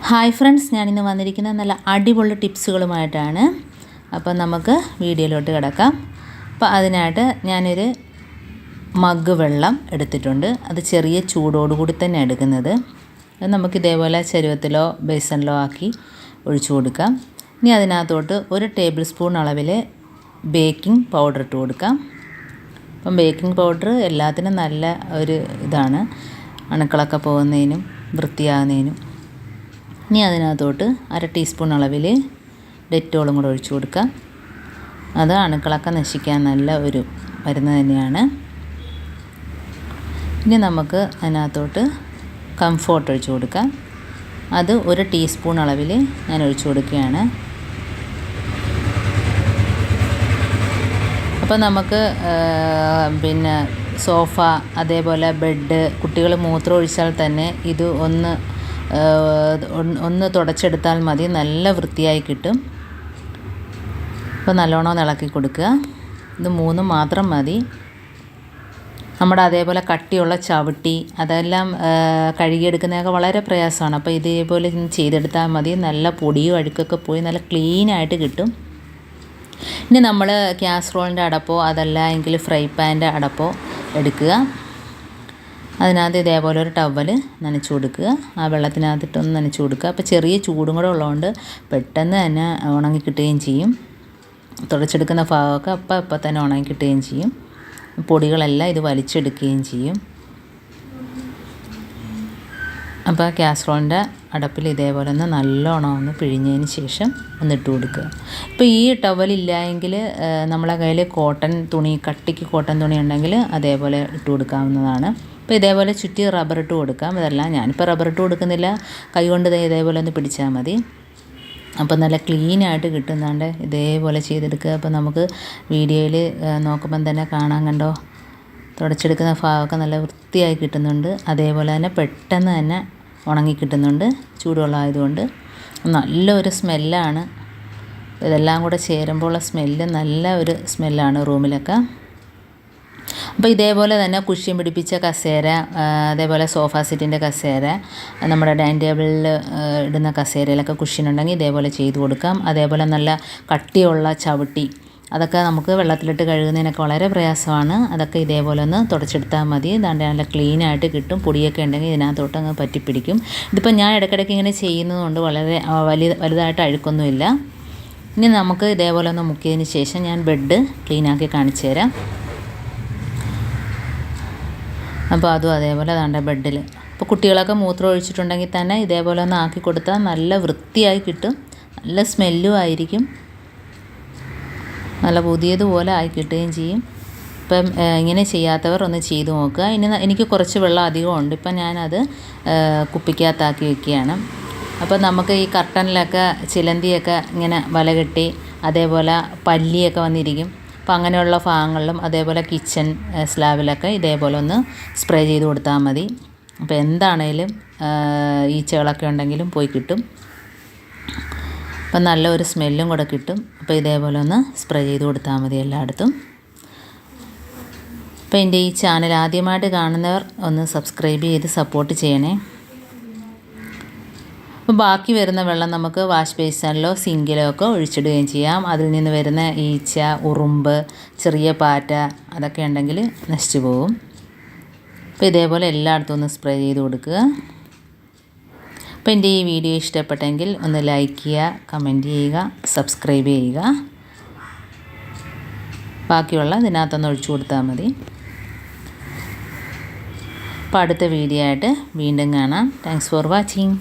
Hi friends, ഞാനിന്ന് വന്നിരിക്കുന്ന നല്ല അടിപൊളി ടിപ്സുകളുമായിട്ടാണ്. അപ്പോൾ നമുക്ക് വീഡിയോയിലോട്ട് കിടക്കാം. അപ്പോൾ അതിനായിട്ട് ഞാനൊരു മഗ് വെള്ളം എടുത്തിട്ടുണ്ട്. അത് ചെറിയ ചൂടോടുകൂടി തന്നെ എടുക്കുന്നത്. അത് നമുക്ക് ഇതേപോലെ ചരുവത്തിലോ ബേസണിലോ ആക്കി ഒഴിച്ചു കൊടുക്കാം. ഇനി അതിനകത്തോട്ട് 1 ടേബിൾ സ്പൂൺ അളവിൽ ബേക്കിംഗ് പൗഡർ ഇട്ട് കൊടുക്കാം. അപ്പം ബേക്കിംഗ് പൗഡർ എല്ലാത്തിനും നല്ല ഒരു ഇതാണ്, അണുക്കളൊക്കെ പോകുന്നതിനും വൃത്തിയാകുന്നതിനും. ഇനി അതിനകത്തോട്ട് 1/2 ടീസ്പൂൺ അളവിൽ ഡെറ്റോളും കൂടെ ഒഴിച്ചു കൊടുക്കാം. അത് അണുക്കളൊക്കെ നശിക്കാൻ നല്ല ഒരു മരുന്ന് തന്നെയാണ്. ഇനി നമുക്ക് അതിനകത്തോട്ട് കംഫോർട്ട് ഒഴിച്ചു കൊടുക്കാം. അത് 1 ടീസ്പൂൺ അളവിൽ ഞാൻ ഒഴിച്ചു കൊടുക്കുകയാണ്. അപ്പോൾ നമുക്ക് സോഫ, അതേപോലെ ബെഡ്, കുട്ടികൾ മൂത്രം ഒഴിച്ചാൽ തന്നെ ഇത് ഒന്ന് തുടച്ചെടുത്താൽ മതി, നല്ല വൃത്തിയായി കിട്ടും. അപ്പോൾ നല്ലോണം ഇളക്കി കൊടുക്കുക. ഇത് 3 മാത്രം മതി. നമ്മുടെ അതേപോലെ കട്ടിയുള്ള ചവിട്ടി അതെല്ലാം കഴുകിയെടുക്കുന്നതൊക്കെ വളരെ പ്രയാസമാണ്. അപ്പോൾ ഇതേപോലെ ചെയ്തെടുത്താൽ മതി. നല്ല പൊടിയും അഴുക്കൊക്കെ പോയി നല്ല ക്ലീനായിട്ട് കിട്ടും. ഇനി നമ്മൾ കാസറോളിൻ്റെ അടപ്പോ അതല്ല എങ്കിൽ ഫ്രൈ പാൻ്റെ അടപ്പോ എടുക്കുക. അതിനകത്ത് ഇതേപോലെ ഒരു ടവൽ നനച്ച് കൊടുക്കുക. ആ വെള്ളത്തിനകത്തിട്ടൊന്ന് നനച്ച് കൊടുക്കുക. അപ്പോൾ ചെറിയ ചൂടും കൂടെ ഉള്ളതുകൊണ്ട് പെട്ടെന്ന് തന്നെ ഉണങ്ങി കിട്ടുകയും ചെയ്യും. തുടച്ചെടുക്കുന്ന ഭാഗമൊക്കെ അപ്പം തന്നെ ഉണങ്ങി കിട്ടുകയും ചെയ്യും. പൊടികളെല്ലാം ഇത് വലിച്ചെടുക്കുകയും ചെയ്യും. അപ്പോൾ കാസറോളിൻ്റെ അടപ്പിൽ ഇതേപോലെ ഒന്ന് നല്ലോണം ഒന്ന് പിഴിഞ്ഞതിന് ശേഷം ഒന്നിട്ട് കൊടുക്കുക. ഇപ്പോൾ ഈ ടവലില്ല എങ്കിൽ നമ്മളെ കയ്യിൽ കോട്ടൺ തുണി, കട്ടിക്ക് കോട്ടൺ തുണി ഉണ്ടെങ്കിൽ അതേപോലെ ഇട്ട് കൊടുക്കാവുന്നതാണ്. അപ്പോൾ ഇതേപോലെ ചുറ്റി റബ്ബർ ഇട്ട് കൊടുക്കാം. ഇതെല്ലാം ഞാനിപ്പോൾ റബ്ബർ ഇട്ട് കൊടുക്കുന്നില്ല, കൈകൊണ്ട് ഇതേപോലെ ഒന്ന് പിടിച്ചാൽ മതി. അപ്പോൾ നല്ല ക്ലീനായിട്ട് കിട്ടുന്നുണ്ട്. ഇതേപോലെ ചെയ്തെടുക്കുക. അപ്പോൾ നമുക്ക് വീഡിയോയിൽ നോക്കുമ്പം തന്നെ കാണാൻ കണ്ടോ, തുടച്ചെടുക്കുന്ന ഭാഗമൊക്കെ നല്ല വൃത്തിയായി കിട്ടുന്നുണ്ട്. അതേപോലെ തന്നെ പെട്ടെന്ന് തന്നെ ഉണങ്ങി കിട്ടുന്നുണ്ട്. ചൂടുവെള്ളമായതുകൊണ്ട് നല്ലൊരു സ്മെല്ലാണ്. ഇതെല്ലാം കൂടെ ചേരുമ്പോഴുള്ള സ്മെല്ല് നല്ല ഒരു സ്മെല്ലാണ് റൂമിലൊക്കെ. അപ്പോൾ ഇതേപോലെ തന്നെ കുഷ്യൻ പിടിപ്പിച്ച കസേര, അതേപോലെ സോഫ സെറ്റിൻ്റെ കസേര, നമ്മുടെ ഡൈനിങ് ടേബിളിൽ ഇടുന്ന കസേരയിലൊക്കെ കുഷ്യൻ ഉണ്ടെങ്കിൽ ഇതേപോലെ ചെയ്ത് കൊടുക്കാം. അതേപോലെ നല്ല കട്ടിയുള്ള ചവിട്ടി, അതൊക്കെ നമുക്ക് വെള്ളത്തിലിട്ട് കഴുകുന്നതിനൊക്കെ വളരെ പ്രയാസമാണ്. അതൊക്കെ ഇതേപോലെ ഒന്ന് തുടച്ചെടുത്താൽ മതി. ഇതാണ്ട് നല്ല ക്ലീനായിട്ട് കിട്ടും. പൊടിയൊക്കെ ഉണ്ടെങ്കിൽ ഇതിനകത്തോട്ട് അങ്ങ് പറ്റിപ്പിടിക്കും. ഇതിപ്പോൾ ഞാൻ ഇടയ്ക്കിടയ്ക്ക് ഇങ്ങനെ ചെയ്യുന്നതുകൊണ്ട് വളരെ വലുതായിട്ട് അഴുക്കൊന്നുമില്ല. ഇനി നമുക്ക് ഇതേപോലെ ഒന്ന് മുക്കിയതിന് ശേഷം ഞാൻ ബെഡ് ക്ലീനാക്കി കാണിച്ചു തരാം. അപ്പോൾ അതും അതേപോലെ അതാണ്ട് ബെഡിൽ ഇപ്പോൾ കുട്ടികളൊക്കെ മൂത്രം ഒഴിച്ചിട്ടുണ്ടെങ്കിൽ തന്നെ ഇതേപോലെ ഒന്ന് ആക്കി കൊടുത്താൽ നല്ല വൃത്തിയായി കിട്ടും. നല്ല സ്മെല്ലും ആയിരിക്കും. നല്ല പുതിയതുപോലെ ആയി കിട്ടുകയും ചെയ്യും. ഇപ്പം ഇങ്ങനെ ചെയ്യാത്തവർ ഒന്ന് ചെയ്ത് നോക്കുക. എനിക്ക് കുറച്ച് വെള്ളം അധികമുണ്ട്. ഇപ്പം ഞാനത് കുപ്പിക്കകത്താക്കി വെക്കുകയാണ്. അപ്പോൾ നമുക്ക് ഈ കർട്ടനിലൊക്കെ ചിലന്തിയൊക്കെ ഇങ്ങനെ വല കെട്ടി അതേപോലെ പല്ലിയൊക്കെ വന്നിരിക്കും. അപ്പോൾ അങ്ങനെയുള്ള ഭാഗങ്ങളിലും അതേപോലെ കിച്ചൺ സ്ലാബിലൊക്കെ ഇതേപോലെ ഒന്ന് സ്പ്രേ ചെയ്ത് കൊടുത്താൽ മതി. അപ്പോൾ എന്താണേലും ഈച്ചകളൊക്കെ ഉണ്ടെങ്കിലും പോയി കിട്ടും. അപ്പം നല്ലൊരു സ്മെല്ലും കൂടെ കിട്ടും. അപ്പോൾ ഇതേപോലെ ഒന്ന് സ്പ്രേ ചെയ്ത് കൊടുത്താൽ മതി എല്ലായിടത്തും. അപ്പോൾ എൻ്റെ ഈ ചാനൽ ആദ്യമായിട്ട് കാണുന്നവർ ഒന്ന് സബ്സ്ക്രൈബ് ചെയ്ത് സപ്പോർട്ട് ചെയ്യണേ. അപ്പോൾ ബാക്കി വരുന്ന വെള്ളം നമുക്ക് വാഷ് ബേസിനിലോ സിങ്കിലോ ഒക്കെ ഒഴിച്ചിടുകയും ചെയ്യാം. അതിൽ നിന്ന് വരുന്ന ഈച്ച, ഉറുമ്പ്, ചെറിയ പാറ്റ അതൊക്കെ ഉണ്ടെങ്കിൽ നശിച്ചു പോകും. അപ്പോൾ ഇതേപോലെ എല്ലായിടത്തും ഒന്ന് സ്പ്രേ ചെയ്ത് കൊടുക്കുക. അപ്പോൾ എൻ്റെ ഈ വീഡിയോ ഇഷ്ടപ്പെട്ടെങ്കിൽ ഒന്ന് ലൈക്ക് ചെയ്യുക, കമൻറ്റ് ചെയ്യുക, സബ്സ്ക്രൈബ് ചെയ്യുക. ബാക്കിയുള്ള ഇതിനകത്തൊന്ന് ഒഴിച്ചു കൊടുത്താൽ മതി. അപ്പോൾ അടുത്ത വീഡിയോ ആയിട്ട് വീണ്ടും കാണാം. Thanks for watching.